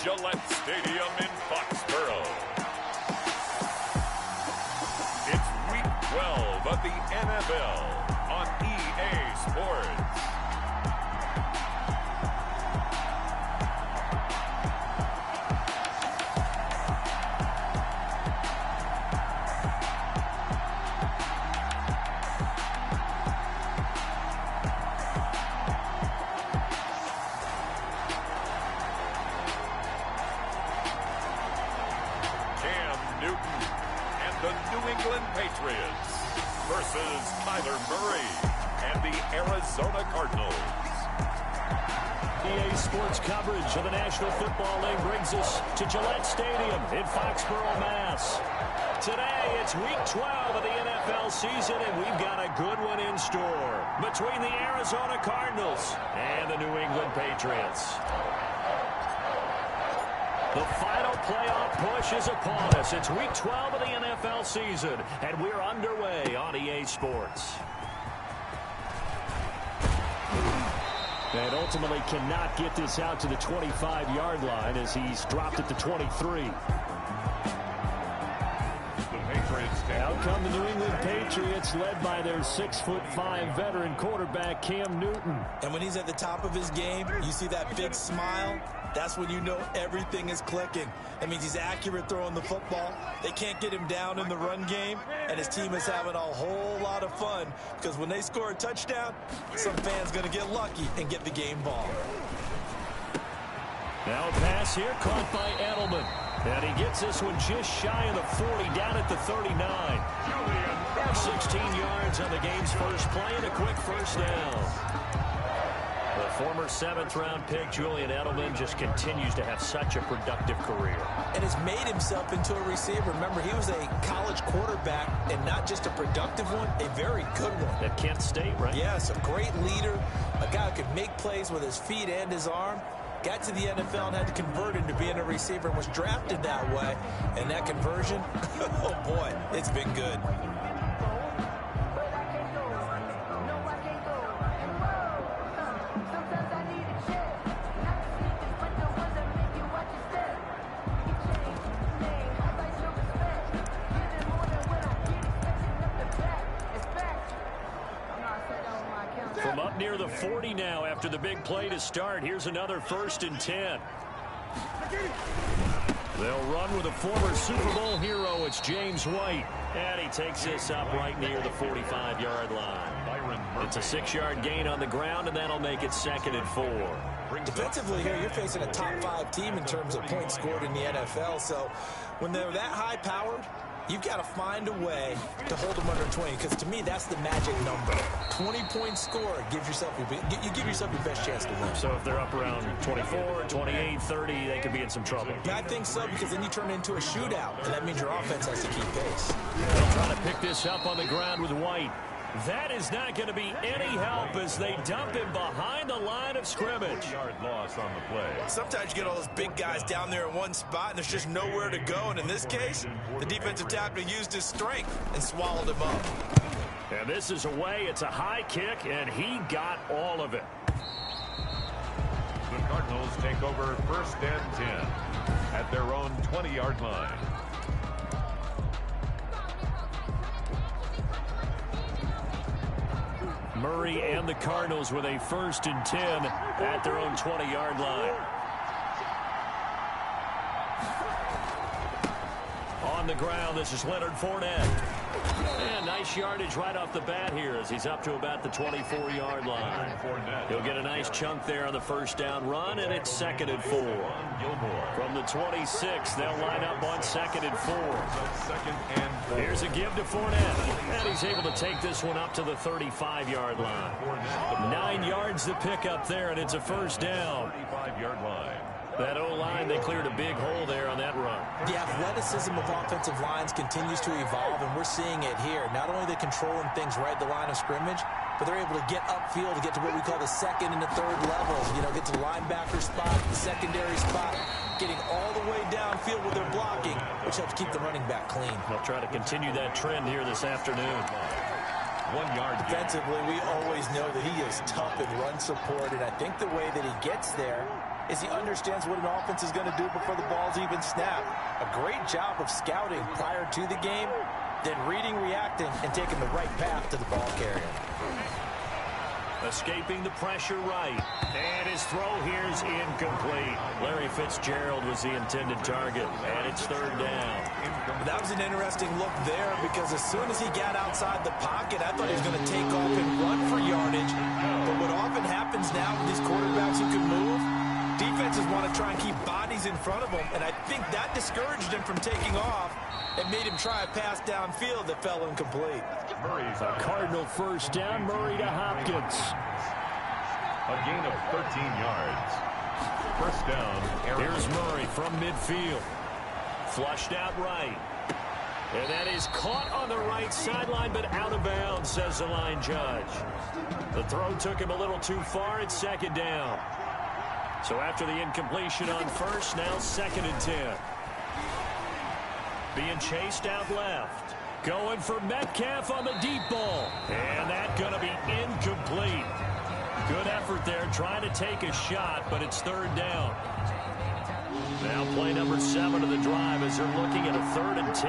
Gillette Stadium in Foxborough. It's Week 12 of the NFL on EA Sports. Patriots versus Kyler Murray and the Arizona Cardinals. EA Sports coverage of the National Football League brings us to Gillette Stadium in Foxborough, Mass. Today, it's Week 12 of the NFL season, and we've got a good one in store between the Arizona Cardinals and the New England Patriots. The final playoff push is upon us. It's Week 12 of the NFL season, and we're underway on EA Sports. And ultimately cannot get this out to the 25-yard line as he's dropped it to 23. Out come the New England Patriots, led by their 6'5" veteran quarterback, Cam Newton. And when he's at the top of his game, you see that big smile. That's when you know everything is clicking. That means he's accurate throwing the football. They can't get him down in the run game, and his team is having a whole lot of fun because when they score a touchdown, some fan's going to get lucky and get the game ball. Now a pass here caught by Edelman. And he gets this one just shy of the 40, down at the 39. 16 yards on the game's first play and a quick first down. The former 7th-round pick, Julian Edelman, just continues to have such a productive career. And has made himself into a receiver. Remember, he was a college quarterback, and not just a productive one, a very good one. At Kent State, right? Yes, a great leader, a guy who could make plays with his feet and his arm. Got to the NFL and had to convert into being a receiver and was drafted that way. And that conversion, oh boy, it's been good. From up near the 40 now after the big play to start. Here's another 1st and 10. They'll run with a former Super Bowl hero. It's James White. And he takes this up right near the 45-yard line. It's a 6-yard gain on the ground, and that'll make it 2nd and 4. Defensively here, you're facing a top-5 team in terms of points scored in the NFL. So when they're that high-powered, you've got to find a way to hold them under 20, because to me, that's the magic number. 20-point score gives yourself you give yourself your best chance to win. So if they're up around 24, 28, 30, they could be in some trouble. Yeah, I think so, because then you turn it into a shootout, and that means your offense has to keep pace. They'll try to pick this up on the ground with White. That is not going to be any help as they dump him behind the line of scrimmage. Yard loss on the play. Sometimes you get all those big guys down there in one spot, and there's just nowhere to go. And in this case, the defensive tackle used his strength and swallowed him up. And this is away. It's a high kick, and he got all of it. The Cardinals take over 1st and 10 at their own 20-yard line. Murray and the Cardinals with a 1st and 10 at their own 20-yard line. On the ground, this is Leonard Fournette. And nice yardage right off the bat here as he's up to about the 24-yard line. He'll get a nice chunk there on the 1st down run, and it's 2nd and 4. From the 26, they'll line up on 2nd and 4. Here's a give to Fournette, and he's able to take this one up to the 35-yard line. 9 yards to pick up there, and it's a 1st down. 35-yard line. That O-line, they cleared a big hole there on that run. The athleticism of offensive lines continues to evolve, and we're seeing it here. Not only are they controlling things right at the line of scrimmage, but they're able to get upfield to get to what we call the 2nd and the 3rd levels. You know, get to the linebacker spot, the secondary spot, getting all the way downfield with their blocking, which helps keep the running back clean. They'll try to continue that trend here this afternoon. 1 yard. Defensively, we always know that he is tough in run support, and I think the way that he gets there is he understands what an offense is going to do before the ball's even snapped. A great job of scouting prior to the game, then reading, reacting, and taking the right path to the ball carrier. Escaping the pressure right. And his throw here is incomplete. Larry Fitzgerald was the intended target, and it's third down. That was an interesting look there because as soon as he got outside the pocket, I thought he was going to take off and run for yardage. But what often happens now with these quarterbacks who can move, defenses want to try and keep bodies in front of them, and I think that discouraged him from taking off and made him try a pass downfield that fell incomplete. A Cardinal first down, Murray to Hopkins. A gain of 13 yards. First down, Arizona. Here's Murray from midfield. Flushed out right. And that is caught on the right sideline, but out of bounds, says the line judge. The throw took him a little too far. It's second down. So after the incompletion on first, now second and 10. Being chased out left. Going for Metcalf on the deep ball. And that's going to be incomplete. Good effort there trying to take a shot, but it's third down. Now play number 7 of the drive as they're looking at a 3rd and 10.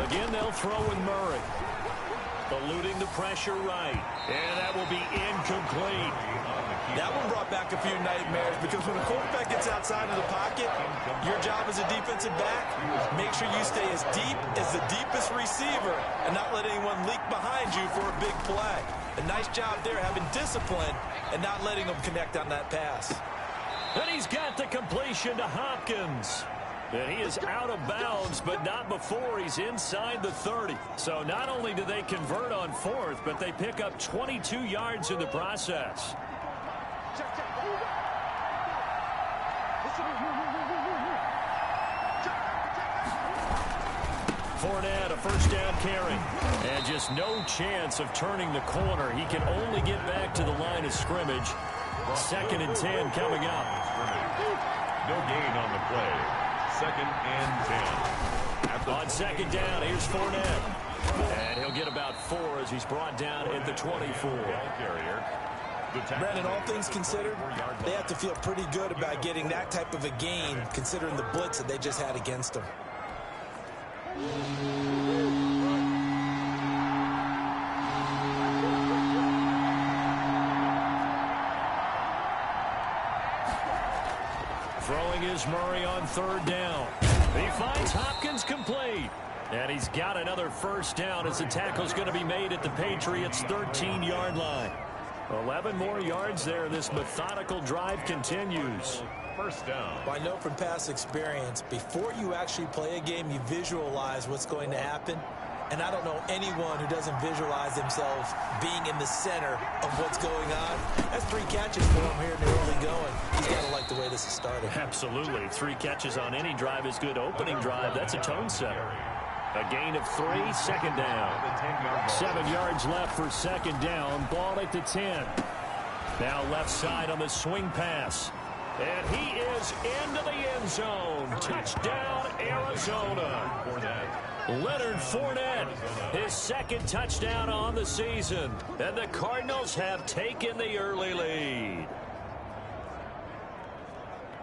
Again, they'll throw with Murray. Eluding the pressure right. And that will be incomplete. That one brought back a few nightmares because when a quarterback gets outside of the pocket, your job as a defensive back, make sure you stay as deep as the deepest receiver and not let anyone leak behind you for a big play. A nice job there having discipline and not letting them connect on that pass. And he's got the completion to Hopkins. And he is out of bounds, but not before he's inside the 30. So not only do they convert on 4th, but they pick up 22 yards in the process. Fournette, a first down carry. And just no chance of turning the corner. He can only get back to the line of scrimmage. 2nd and 10 coming up. No gain on the play. 2nd and 10. On 2nd down, here's Fournette. And he'll get about 4 as he's brought down at the 24. Brandon, all things considered, they have to feel pretty good about getting that type of a gain considering the blitz that they just had against them. Throwing is Murray on 3rd down. He finds Hopkins complete. And he's got another first down as the tackle's going to be made at the Patriots' 13-yard line. 11 more yards there. This methodical drive continues. First down. Well, I know from past experience, before you actually play a game, you visualize what's going to happen. And I don't know anyone who doesn't visualize themselves being in the center of what's going on. That's 3 catches for him here in the early going. He's got to like the way this is started. Absolutely. 3 catches on any drive is good. Opening drive, that's a tone setter. A gain of 3, 2nd down. 7 yards left for 2nd down. Ball at the 10. Now left side on the swing pass. And he is into the end zone. Touchdown, Arizona. Leonard Fournette, his 2nd touchdown on the season. And the Cardinals have taken the early lead.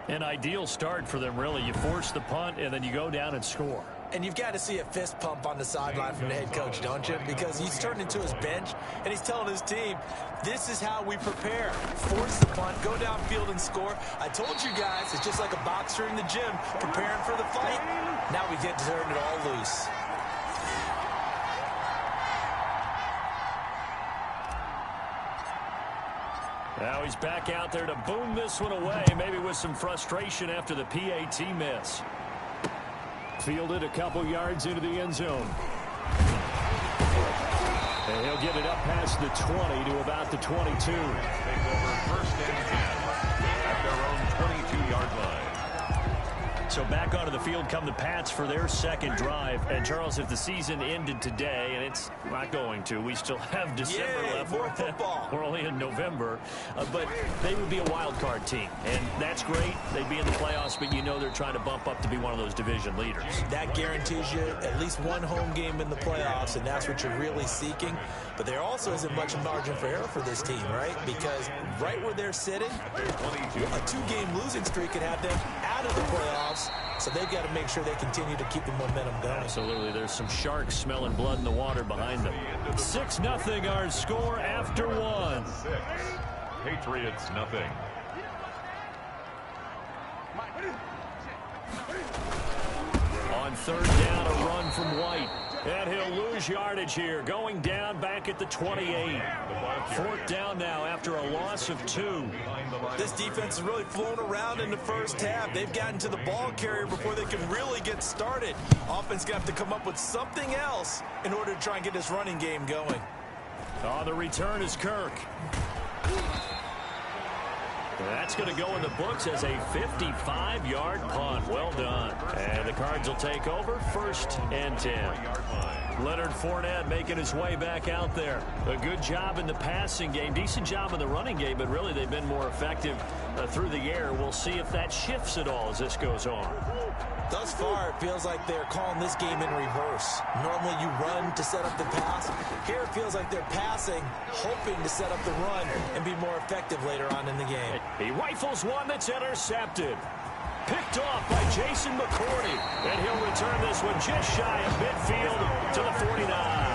An ideal start for them, really. You force the punt, and then you go down and score. And you've got to see a fist pump on the sideline from the head coach, don't you? Because he's turned into his bench, and he's telling his team, this is how we prepare. Force the punt, go downfield and score. I told you guys, it's just like a boxer in the gym, preparing for the fight. Now we get to turn it all loose. Now he's back out there to boom this one away, maybe with some frustration after the PAT miss. Fielded a couple yards into the end zone. And he'll get it up past the 20 to about the 22. Take over 1st and 10 at their own 22-yard line. So back onto the field come the Pats for their second drive. And, Charles, if the season ended today, and it's not going to, we still have December left. More football. We're only in November. But they would be a wild card team. And that's great. They'd be in the playoffs, but you know they're trying to bump up to be one of those division leaders. That guarantees you at least one home game in the playoffs, and that's what you're really seeking. But there also isn't much margin for error for this team, right? Because right where they're sitting, a two-game losing streak could have them out of the playoffs. So they've got to make sure they continue to keep the momentum going. Absolutely. There's some sharks smelling blood in the water behind them. 6-0 our score after one. Patriots nothing. On third down, a run from White. And he'll lose yardage here. Going down back at the 28. Fourth down now after a loss of 2. This defense has really flown around in the first half. They've gotten to the ball carrier before they can really get started. Offense going to have to come up with something else in order to try and get this running game going. On the return is Kirk. That's going to go in the books as a 55-yard punt. Well done. And the Cards will take over, 1st and 10. Leonard Fournette making his way back out there. A good job in the passing game. Decent job in the running game, but really they've been more effective through the air. We'll see if that shifts at all as this goes on. Thus far, it feels like they're calling this game in reverse. Normally you run to set up the pass. Here it feels like they're passing, hoping to set up the run and be more effective later on in the game. He rifles one that's intercepted. Picked off by Jason McCourty. And he'll return this one just shy of midfield to the 49.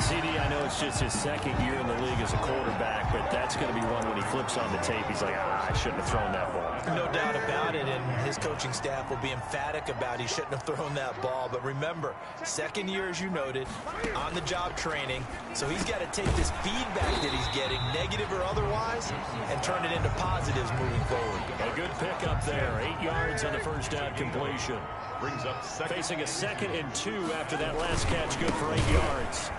CD, I know it's just his second year in the league as a quarterback, but that's going to be one when he flips on the tape. He's like, I shouldn't have thrown that ball. No doubt about it, and his coaching staff will be emphatic about he shouldn't have thrown that ball. But remember, second year, as you noted, on-the-job training, so he's got to take this feedback that he's getting, negative or otherwise, and turn it into positives moving forward. A good pickup there, 8 yards on the first down completion. Brings up second. Facing a 2nd and 2 after that last catch, good for 8 yards.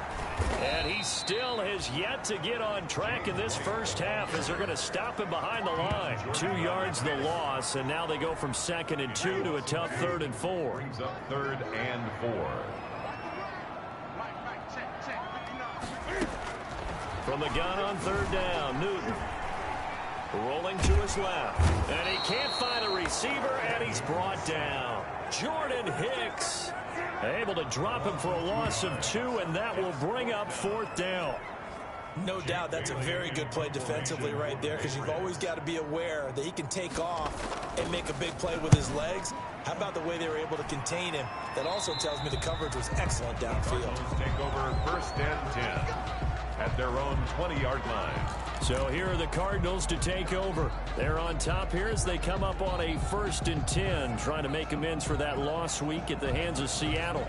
And he still has yet to get on track in this first half as they're going to stop him behind the line. 2 yards the loss, and now they go from 2nd and 2 to a tough 3rd and 4. Brings up 3rd and 4. From the gun on 3rd down, Newton. Rolling to his left. And he can't find a receiver, and he's brought down. Jordan Hicks able to drop him for a loss of 2, and that will bring up 4th down. No doubt that's a very good play defensively right there, because you've always got to be aware that he can take off and make a big play with his legs. How about the way they were able to contain him? That also tells me the coverage was excellent downfield. Take over 1st and 10 at their own 20-yard line. So here are the Cardinals to take over. They're on top here as they come up on a 1st and 10, trying to make amends for that lost week at the hands of Seattle.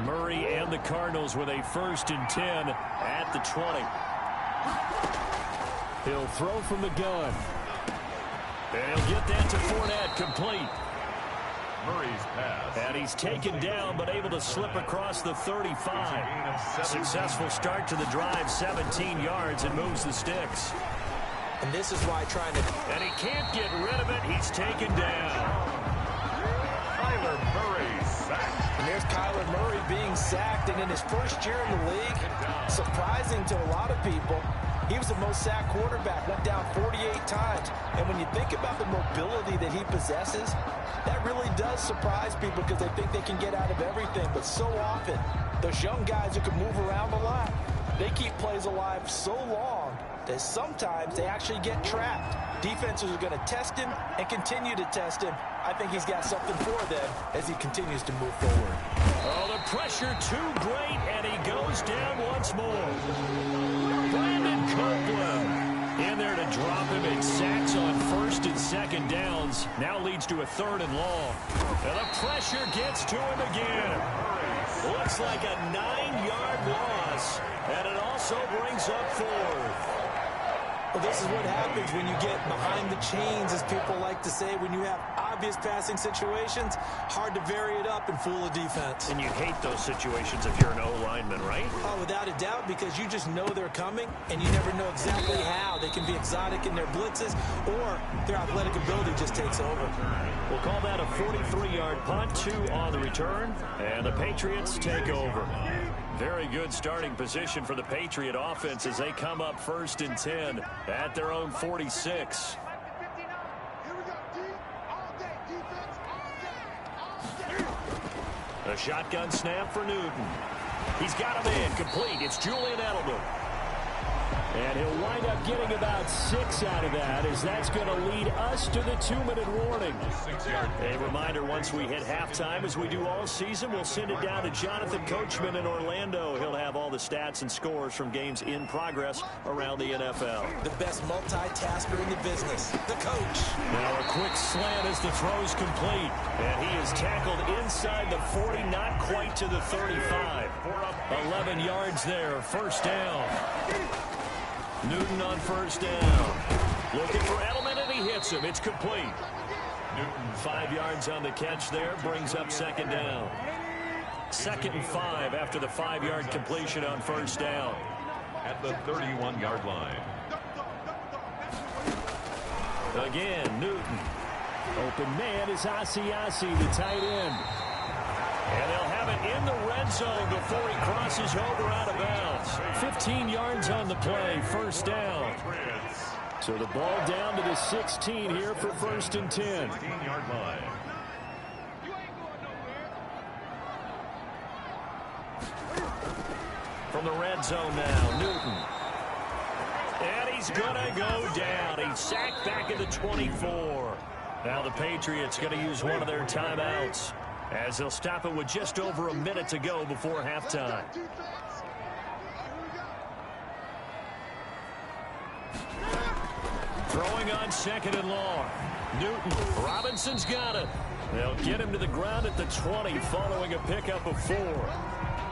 Murray and the Cardinals with a 1st and 10 at the 20. He'll throw from the gun. And he'll get that to Fournette, complete. Murray's pass. And he's taken down, but able to slip across the 35. Successful start to the drive, 17 yards, and moves the sticks. And this is why trying to... And he can't get rid of it. He's taken down. Kyler Murray sacked. And there's Kyler Murray being sacked, and in his first year in the league, surprising to a lot of people, he was the most sacked quarterback, went down 48 times. And when you think about the mobility that he possesses, that really does surprise people because they think they can get out of everything. But so often, those young guys who can move around a lot, they keep plays alive so long that sometimes they actually get trapped. Defenses are going to test him and continue to test him. I think he's got something for them as he continues to move forward. Oh, the pressure too great, and he goes down once more. Brandon Copeland in there to drop him. It sacks on 1st and 2nd downs. Now leads to a 3rd and long. And the pressure gets to him again. Looks like a 9-yard loss, and it also brings up 4th. Well, this is what happens when you get behind the chains, as people like to say. When you have obvious passing situations, hard to vary it up and fool a defense. And you hate those situations if you're an O-lineman, right? Oh, without a doubt, because you just know they're coming, and you never know exactly how. They can be exotic in their blitzes, or their athletic ability just takes over. We'll call that a 43-yard punt, 2 on the return, and the Patriots take over. Very good starting position for the Patriot offense as they come up 1st and 10 at their own 46. A shotgun snap for Newton. He's got him in, complete. It's Julian Edelman. And he'll wind up getting about 6 out of that, as that's going to lead us to the 2-minute warning. A reminder, once we hit halftime, as we do all season, we'll send it down to Jonathan Coachman in Orlando. He'll have all the stats and scores from games in progress around the NFL. The best multitasker in the business, the coach. Now a quick slant as the throw's complete. And he is tackled inside the 40, not quite to the 35. 11 yards there, 1st down. Newton on 1st down. Looking for Edelman, and he hits him. It's complete. Newton 5 yards on the catch there, brings up 2nd down. 2nd and 5 after the 5-yard completion on 1st down. At the 31-yard line. Again, Newton. Open man is Asiasi, the tight end. And they'll have it in the red zone before he crosses over out of bounds. 15 yards on the play, 1st down. So the ball down to the 16 here for 1st and 10. 16-yard line. From the red zone now, Newton. And he's going to go down. He's sacked back at the 24. Now the Patriots going to use one of their timeouts, as they'll stop it with just over a minute to go before halftime. Throwing on 2nd and long. Newton. Robinson's got it. They'll get him to the ground at the 20 following a pickup of 4.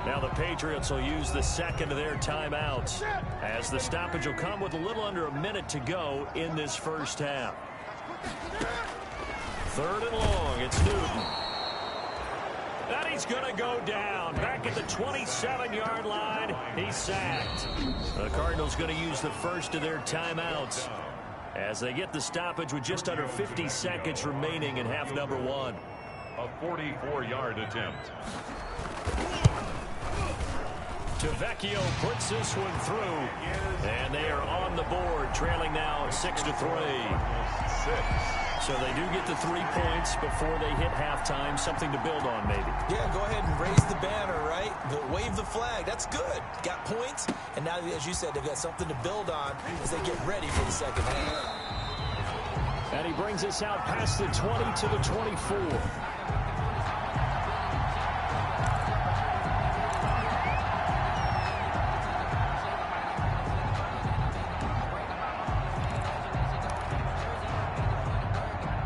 Now the Patriots will use the 2nd of their timeouts, as the stoppage will come with a little under a minute to go in this 1st half. 3rd and long. It's Newton. And he's going to go down. Back at the 27-yard line. He's sacked. The Cardinals going to use the 1st of their timeouts, as they get the stoppage with just under 50 seconds remaining in half number 1. A 44-yard attempt. Tavecchio puts this one through. And they are on the board, trailing now 6-3. 6. So they do get the 3 points before they hit halftime. Something to build on, maybe. Yeah, go ahead and raise the banner, right? Wave the flag. That's good. Got points, and now, as you said, they've got something to build on as they get ready for the 2nd half. And he brings us out past the 20 to the 24.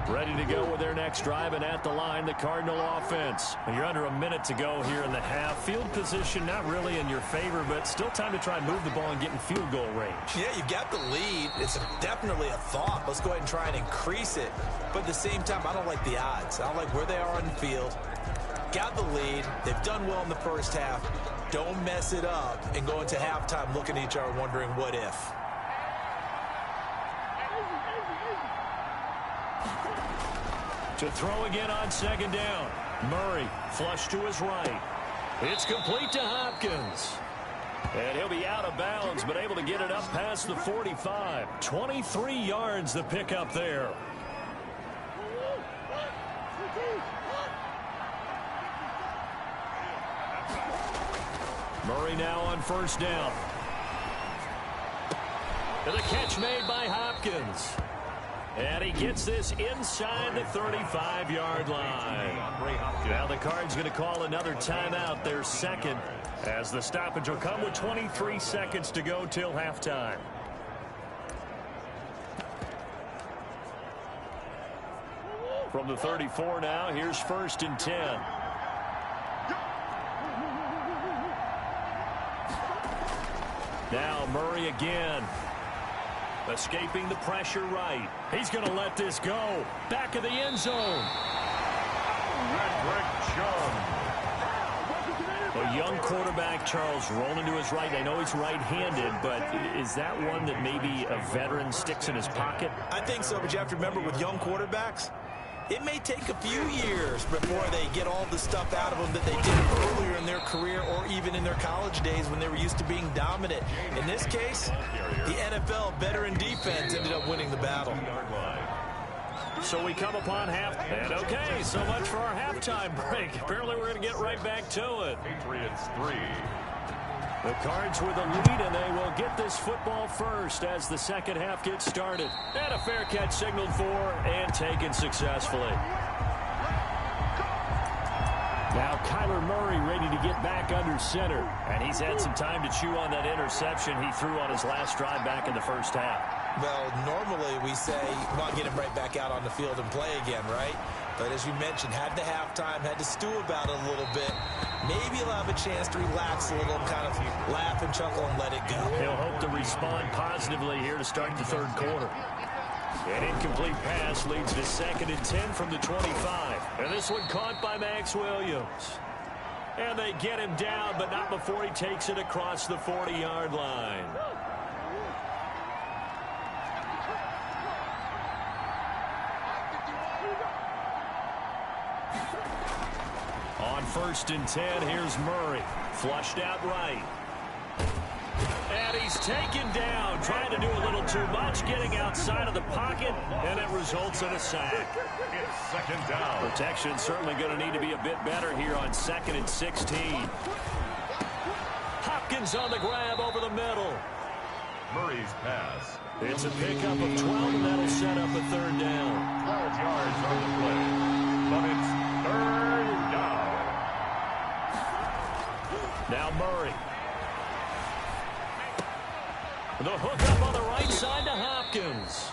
Ready to go with their next drive, and at the line, the Cardinal offense. You're under a minute to go here in the half. Field position not really in your favor, but still time to try and move the ball and get in field goal range. Yeah, you've got the lead. It's definitely a thought. Let's go ahead and try and increase it. But at the same time, I don't like the odds. I don't like where they are on the field. Got the lead. They've done well in the 1st half. Don't mess it up and go into halftime looking at each other wondering what if. To throw again on 2nd down. Murray flush to his right. It's complete to Hopkins. And he'll be out of bounds, but able to get it up past the 45. 23 yards the pickup there. Murray now on 1st down. And the catch made by Hopkins. And he gets this inside the 35-yard line. Now the Cards going to call another timeout, their 2nd, as the stoppage will come with 23 seconds to go till halftime. From the 34 now, here's 1st and 10. Now Murray again. Escaping the pressure right. He's going to let this go. Back of the end zone. A young quarterback, Charles, rolling to his right. I know he's right-handed, but is that one that maybe a veteran sticks in his pocket? I think so, but you have to remember with young quarterbacks, it may take a few years before they get all the stuff out of them that they did earlier in their career or even in their college days when they were used to being dominant. In this case, the NFL veteran defense ended up winning the battle. So we come upon half. And okay, so much for our halftime break. Apparently we're going to get right back to it. Patriots 3. The Cards with a lead, and they will get this football first as the second half gets started. And a fair catch signaled for and taken successfully. Now Kyler Murray ready to get back under center. And he's had some time to chew on that interception he threw on his last drive back in the first half. Well, normally we say, come on, get him right back out on the field and play again, right? But as you mentioned, had the halftime, had to stew about it a little bit. Maybe he'll have a chance to relax a little and kind of laugh and chuckle and let it go. He'll hope to respond positively here to start the third quarter. An incomplete pass leads to 2nd and 10 from the 25. And this one caught by Max Williams. And they get him down, but not before he takes it across the 40-yard line. On 1st and 10, here's Murray. Flushed out right. And he's taken down, trying to do a little too much, getting outside of the pocket, and it results in a sack. It's 2nd down. Protection certainly going to need to be a bit better here on 2nd and 16. Hopkins on the grab over the middle. Murray's pass. It's a pickup of 12, and that'll set up a 3rd down. 12 yards on the play. But it's 3rd down. Now Murray. The hook up on the right side to Hopkins.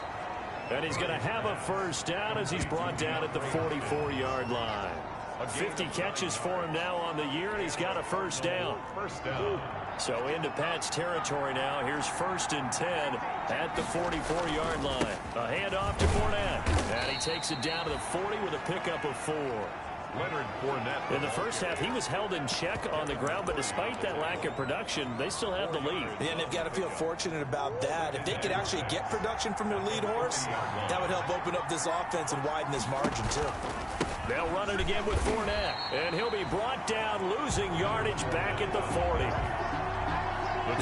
And he's going to have a 1st down as he's brought down at the 44-yard line. 50 catches for him now on the year, and he's got a 1st down. 1st down. So into Pat's territory now. Here's 1st and 10 at the 44-yard line. A handoff to Fournette. And he takes it down to the 40 with a pickup of 4. Leonard Fournette. In the first half, he was held in check on the ground, but despite that lack of production, they still have the lead. And they've got to feel fortunate about that. If they could actually get production from their lead horse, that would help open up this offense and widen this margin, too. They'll run it again with Fournette, and he'll be brought down, losing yardage back at the 40.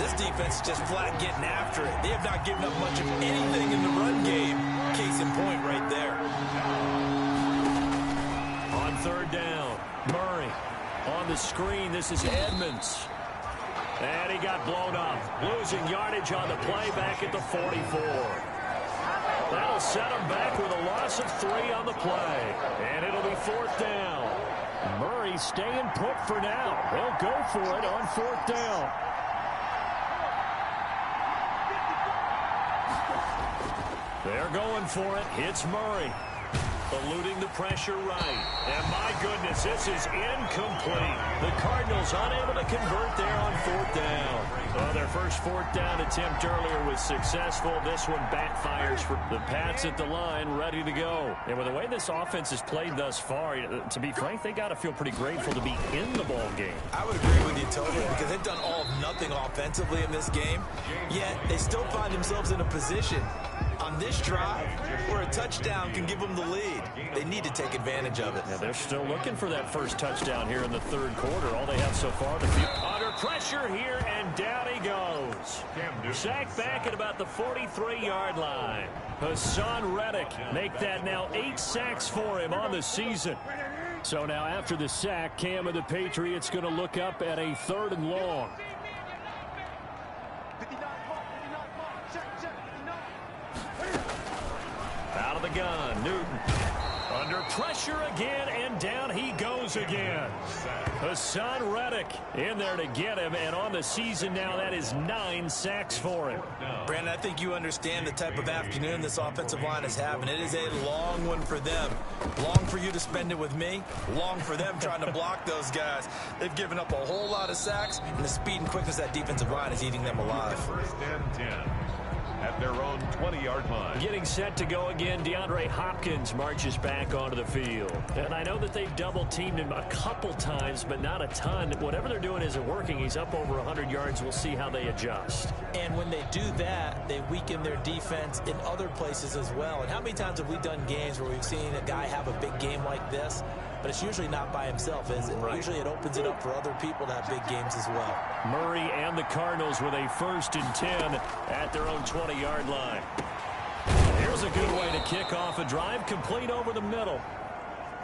This defense is just flat getting after it. They have not given up much of anything in the run game. Case in point right there. On 3rd down, Murray on the screen. This is Edmonds. And he got blown up, losing yardage on the play back at the 44. That'll set him back with a loss of 3 on the play. And it'll be 4th down. Murray staying put for now. He'll go for it on 4th down. They're going for it. It's Murray. Eluding the pressure right. And my goodness, this is incomplete. The Cardinals unable to convert there on 4th down. Well, their first 4th down attempt earlier was successful. This one backfires for the Pats at the line, ready to go. And with the way this offense has played thus far, to be frank, they got to feel pretty grateful to be in the ball game. I would agree with you totally because they've done all of nothing offensively in this game, yet they still find themselves in a position on this drive where a touchdown can give them the lead. They need to take advantage of it. Yeah, they're still looking for that first touchdown here in the 3rd quarter. All they have so far to feel under pressure here, and down he goes. Sacked back at about the 43-yard line. Hassan Reddick make that now 8 sacks for him on the season. So now after the sack, Cam of the Patriots going to look up at a 3rd and long. Out of the gun, Newton. Under pressure again, and down he goes again. Hassan Reddick in there to get him, and on the season now, that is 9 sacks for him. Brandon, I think you understand the type of afternoon this offensive line is having. It is a long one for them. Long for you to spend it with me. Long for them trying to block those guys. They've given up a whole lot of sacks, and the speed and quickness of that defensive line is eating them alive. 1st and 10 at their own 20-yard line. Getting set to go again, DeAndre Hopkins marches back onto the field. And I know that they've double-teamed him a couple times, but not a ton. Whatever they're doing isn't working. He's up over 100 yards. We'll see how they adjust. And when they do that, they weaken their defense in other places as well. And how many times have we done games where we've seen a guy have a big game like this, but it's usually not by himself, is it? Right. Usually it opens it up for other people to have big games as well. Murray and the Cardinals with a 1st and 10 at their own 20-yard line. Here's a good way to kick off a drive, complete over the middle.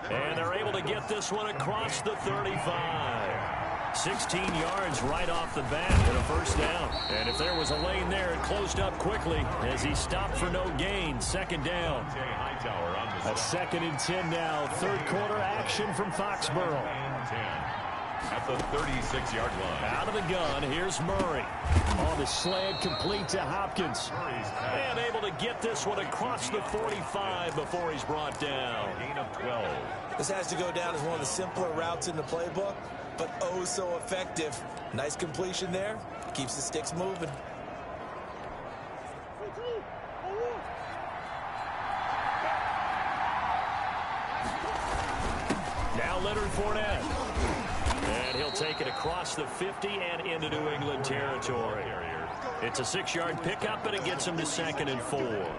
And they're able to get this one across the 35. 16 yards right off the bat and a 1st down. And if there was a lane there, it closed up quickly as he stopped for no gain. 2nd down. A 2nd and 10 now. 3rd quarter action from Foxborough. At the 36-yard line. Out of the gun, here's Murray. On the slant, complete to Hopkins. And able to get this one across the 45 before he's brought down. Gain of 12. This has to go down as one of the simpler routes in the playbook, but oh so effective. Nice completion there. Keeps the sticks moving. Now Leonard Fournette. And he'll take it across the 50 and into New England territory. It's a 6-yard pickup, and it gets him to 2nd and 4.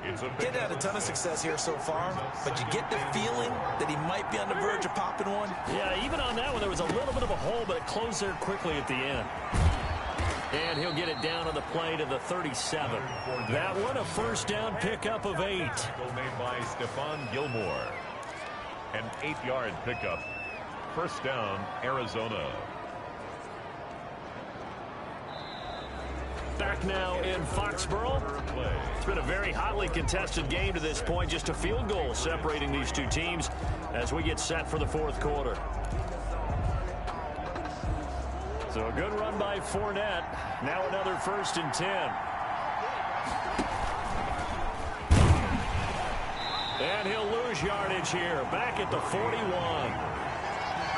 He's had a ton of success here so far, but you get the feeling that he might be on the verge of popping one. Yeah, even on that one, there was a little bit of a hole, but it closed there quickly at the end. And he'll get it down on the play to the 37. That one, a 1st down pickup of 8. Made by Stephon Gilmore. An 8-yard pickup. 1st down, Arizona. Back now in Foxborough. It's been a very hotly contested game to this point. Just a field goal separating these two teams as we get set for the 4th quarter. So a good run by Fournette. Now another 1st and 10. And he'll lose yardage here. Back at the 41.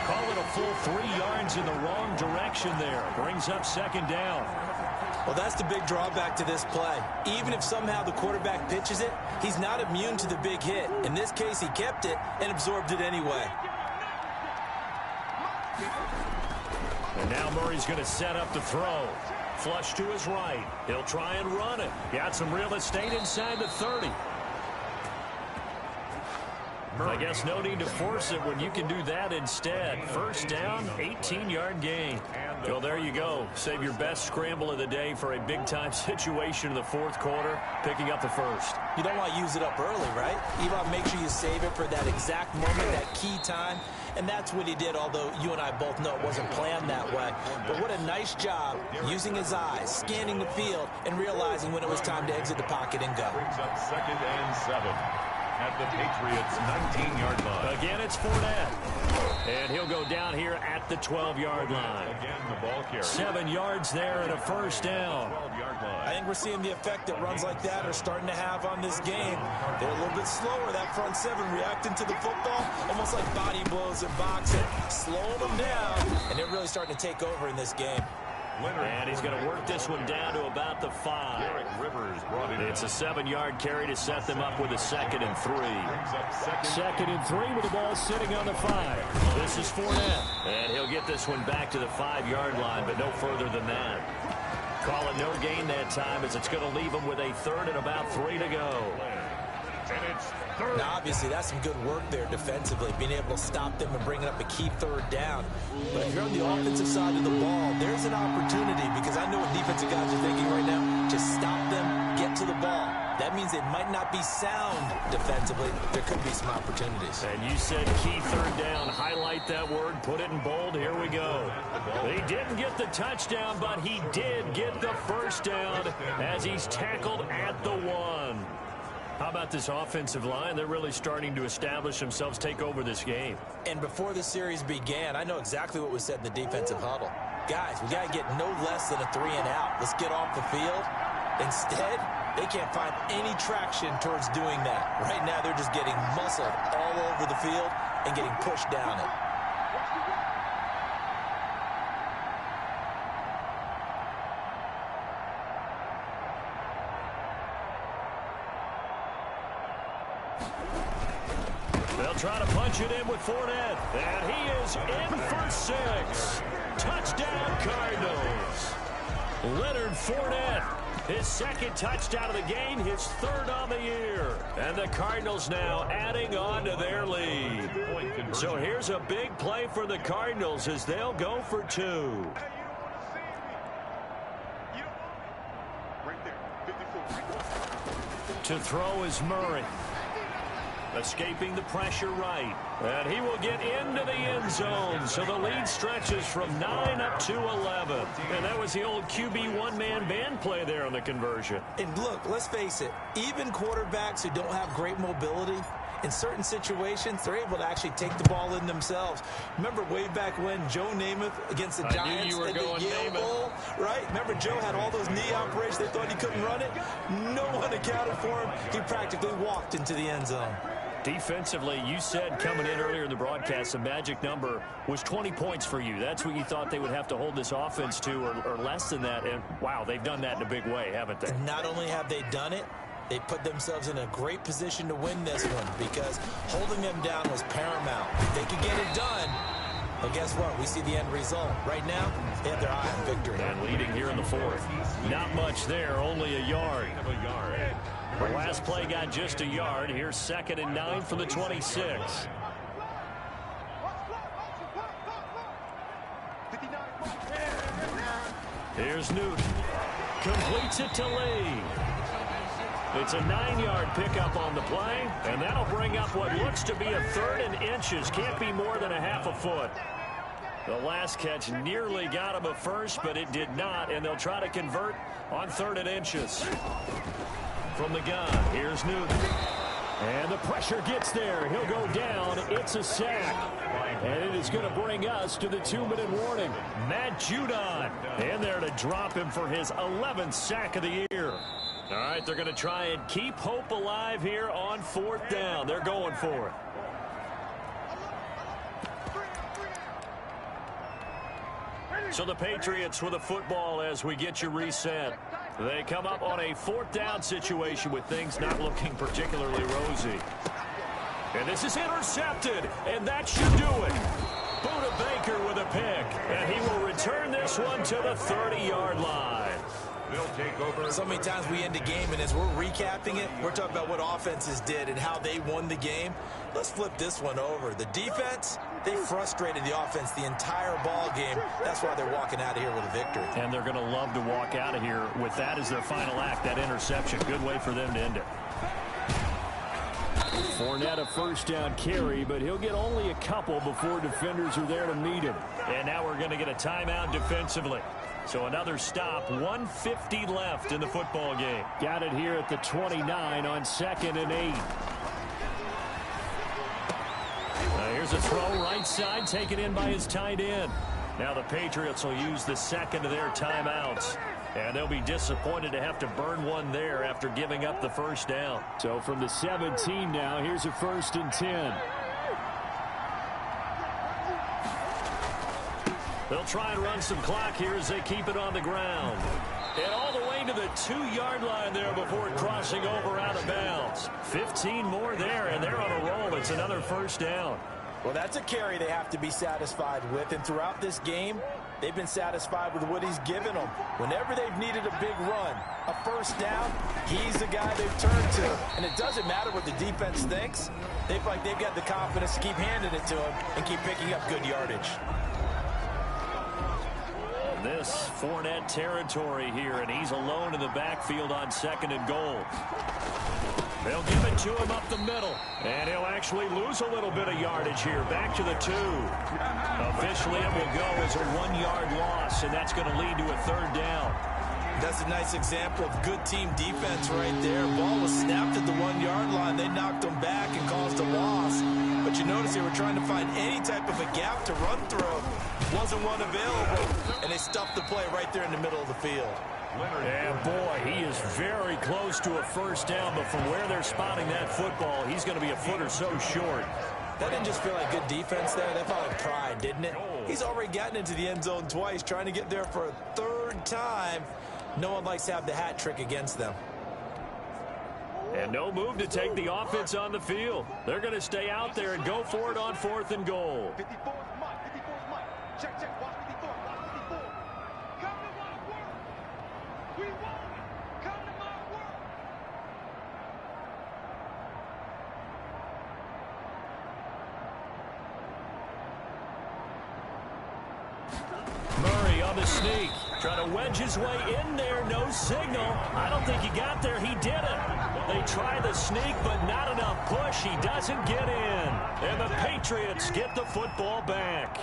Call it a full 3 yards in the wrong direction there. Brings up 2nd down. Well, that's the big drawback to this play. Even if somehow the quarterback pitches it, he's not immune to the big hit. In this case, he kept it and absorbed it anyway. And now Murray's going to set up the throw. Flush to his right. He'll try and run it. Got some real estate inside the 30. I guess no need to force it when you can do that instead. 1st down, 18-yard gain. Well, there you go. Save your best scramble of the day for a big-time situation in the 4th quarter, picking up the 1st. You don't want to use it up early, right? You want to make sure you save it for that exact moment, that key time. And that's what he did, although you and I both know it wasn't planned that way. But what a nice job using his eyes, scanning the field, and realizing when it was time to exit the pocket and go. Brings up 2nd and 7. At the Patriots' 19-yard line. Again, it's Fournette. And he'll go down here at the 12-yard line. Again, the ball carrier. 7 yards there and a 1st down. 12-yard line. I think we're seeing the effect that runs like that are starting to have on this game. They're a little bit slower, that front 7, reacting to the football, almost like body blows in boxing, slowing them down, and they're really starting to take over in this game. And he's going to work this one down to about the 5. It's a 7-yard carry to set them up with a 2nd and 3. 2nd and 3 with the ball sitting on the 5. This is Fournette. And he'll get this one back to the 5-yard line, but no further than that. Call it no gain that time as it's going to leave him with a 3rd and about 3 to go. And it's 3rd. Now, obviously, that's some good work there defensively, being able to stop them and bringing up a key 3rd down. But if you're on the offensive side of the ball, there's an opportunity, because I know what defensive guys are thinking right now. Just stop them, get to the ball. That means they might not be sound defensively. There could be some opportunities. And you said key 3rd down. Highlight that word. Put it in bold. Here we go. He didn't get the touchdown, but he did get the 1st down as he's tackled at the 1. How about this offensive line? They're really starting to establish themselves, take over this game. And before the series began, I know exactly what was said in the defensive huddle. Guys, we got to get no less than a 3 and out. Let's get off the field. Instead, they can't find any traction towards doing that. Right now, they're just getting muscled all over the field and getting pushed down it. They'll try to punch it in with Fournette. And he is in for 6. Touchdown, Cardinals. Leonard Fournette, his second touchdown of the game, his 3rd on the year. And the Cardinals now adding on to their lead. So here's a big play for the Cardinals as they'll go for 2. To throw is Murray. Escaping the pressure right. And he will get into the end zone. So the lead stretches from 9 up to 11. And that was the old QB one-man band play there on the conversion. And look, let's face it, even quarterbacks who don't have great mobility, in certain situations, they're able to actually take the ball in themselves. Remember way back when Joe Namath against the Giants at the Yale Bowl, right? Remember Joe had all those knee operations. They thought he couldn't run it. No one accounted for him. He practically walked into the end zone. Defensively, you said coming in earlier in the broadcast, the magic number was 20 points for you. That's what you thought they would have to hold this offense to, or less than that. And, wow, they've done that in a big way, haven't they? And not only have they done it, they put themselves in a great position to win this one because holding them down was paramount. They could get it done, but guess what? We see the end result. Right now, they have their eye on victory. And leading here in the 4th. Not much there, only a yard. The last play got just a yard. Here's 2nd and 9 from the 26. Here's Newton. Completes it to Lee. It's a 9-yard pickup on the play, and that'll bring up what looks to be a 3rd and inches. Can't be more than a half a foot. The last catch nearly got him a first, but it did not, and they'll try to convert on 3rd and inches. From the gun, here's Newton. And the pressure gets there. He'll go down. It's a sack. And it is going to bring us to the 2-minute warning. Matt Judon in there to drop him for his 11th sack of the year. All right, they're going to try and keep hope alive here on 4th down. They're going for it. So the Patriots with a football as we get you reset. They come up on a 4th down situation with things not looking particularly rosy. And this is intercepted, and that should do it. Buda Baker with a pick, and he will return this one to the 30-yard line. So many times we end a game, and as we're recapping it, we're talking about what offenses did and how they won the game. Let's flip this one over. The defense, they frustrated the offense the entire ball game. That's why they're walking out of here with a victory. And they're going to love to walk out of here with that as their final act, that interception. Good way for them to end it. Fournette a 1st down carry, but he'll get only a couple before defenders are there to meet him. And now we're going to get a timeout defensively. So another stop, 1:50 left in the football game. Got it here at the 29 on 2nd and 8. Here's a throw right side, taken in by his tight end. Now the Patriots will use the 2nd of their timeouts. And they'll be disappointed to have to burn one there after giving up the 1st down. So from the 17 now, here's a 1st and 10. They'll try and run some clock here as they keep it on the ground. And all the way to the 2-yard line there before crossing over out of bounds. 15 more there, and they're on a roll. It's another 1st down. Well, that's a carry they have to be satisfied with. And throughout this game, they've been satisfied with what he's given them. Whenever they've needed a big run, a 1st down, he's the guy they've turned to. And it doesn't matter what the defense thinks. They feel like they've got the confidence to keep handing it to him and keep picking up good yardage. This Fournette territory here, and he's alone in the backfield on 2nd and goal. They'll give it to him up the middle, and he'll actually lose a little bit of yardage here. Back to the 2. Officially, it will go as a 1-yard loss, and that's going to lead to a 3rd down. That's a nice example of good team defense right there. Ball was snapped at the 1-yard line. They knocked them back and caused a loss. But you notice they were trying to find any type of a gap to run through. Wasn't one available, and they stuffed the play right there in the middle of the field. And boy, he is very close to a 1st down, but from where they're spotting that football, he's going to be a foot or so short. That didn't just feel like good defense there. That felt like pride, didn't it? He's already gotten into the end zone twice, trying to get there for a 3rd time. No one likes to have the hat trick against them. And no move to take the offense on the field. They're going to stay out there and go for it on 4th and goal. 54 is Mike. 54 is Mike. Check, check. Watch 54. Watch 54. Come to my work. We want it. Come to my work. Murray on the sneak. Trying to wedge his way in there. No signal. I don't think he got there. He didn't. They try the sneak, but not enough push. He doesn't get in. And the Patriots get the football back.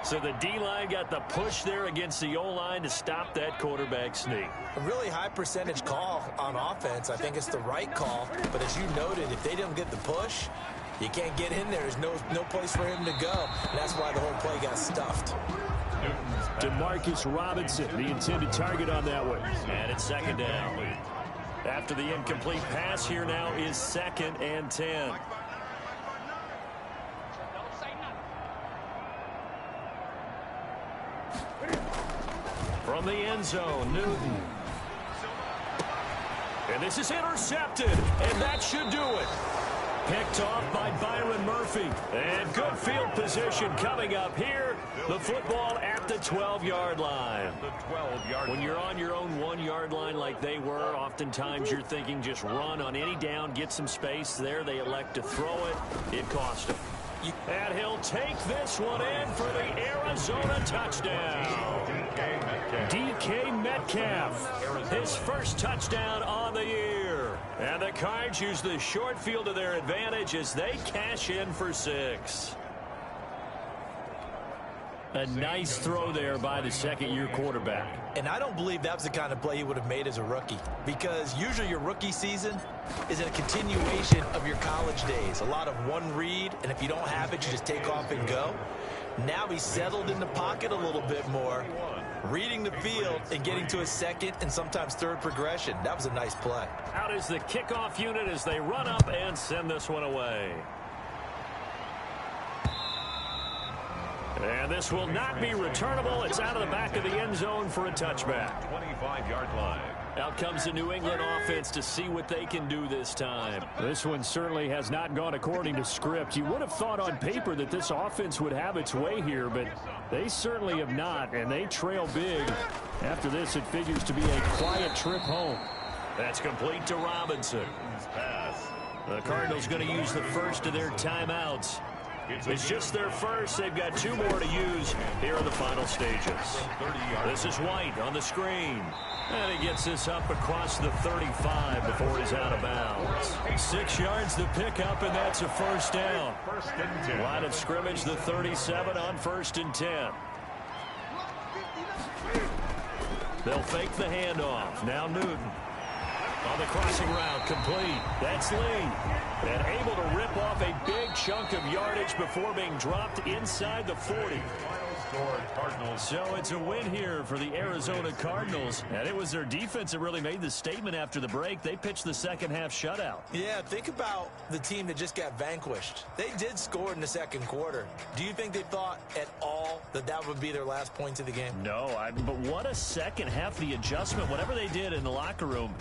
So the D-line got the push there against the O-line to stop that quarterback sneak. A really high percentage call on offense. I think it's the right call. But as you noted, if they don't get the push, you can't get in there. There's no place for him to go. And that's why the whole play got stuffed. Demarcus Robinson, the intended target on that one. And it's 2nd down. After the incomplete pass, here now is 2nd and 10. From the end zone, Newton. And this is intercepted, and that should do it. Picked off by Byron Murphy. And good field position coming up here. The football at the 12-yard line. When you're on your own 1-yard line like they were, oftentimes you're thinking just run on any down, get some space. There they elect to throw it. It cost them. And he'll take this one in for the Arizona touchdown. DK Metcalf, his first touchdown on the year. And the Cards use the short field to their advantage as they cash in for 6. A nice throw there by the second-year quarterback. And I don't believe that was the kind of play he would have made as a rookie, because usually your rookie season is a continuation of your college days. A lot of one read, and if you don't have it, you just take off and go. Now he's settled in the pocket a little bit more, reading the field and getting to a second and sometimes third progression. That was a nice play. Out is the kickoff unit as they run up and send this one away. And this will not be returnable. It's out of the back of the end zone for a touchback. 25-yard line. Out comes the New England offense to see what they can do this time. This one certainly has not gone according to script. You would have thought on paper that this offense would have its way here, but they certainly have not, and they trail big. After this, it figures to be a quiet trip home. That's complete to Robinson. Pass. The Cardinals going to use the first of their timeouts. It's just their first. They've got 2 more to use here in the final stages. This is White on the screen. And he gets this up across the 35 before he's out of bounds. 6 yards to pick up, and that's a first down. Line of scrimmage, the 37 on 1st and 10. They'll fake the handoff. Now Newton. On the crossing route, complete. That's Lee. And able to rip off a big chunk of yardage before being dropped inside the 40. So it's a win here for the Arizona Cardinals. And it was their defense that really made the statement after the break. They pitched the second-half shutout. Yeah, think about the team that just got vanquished. They did score in the second quarter. Do you think they thought at all that that would be their last points of the game? No, but what a second half, the adjustment, whatever they did in the locker room.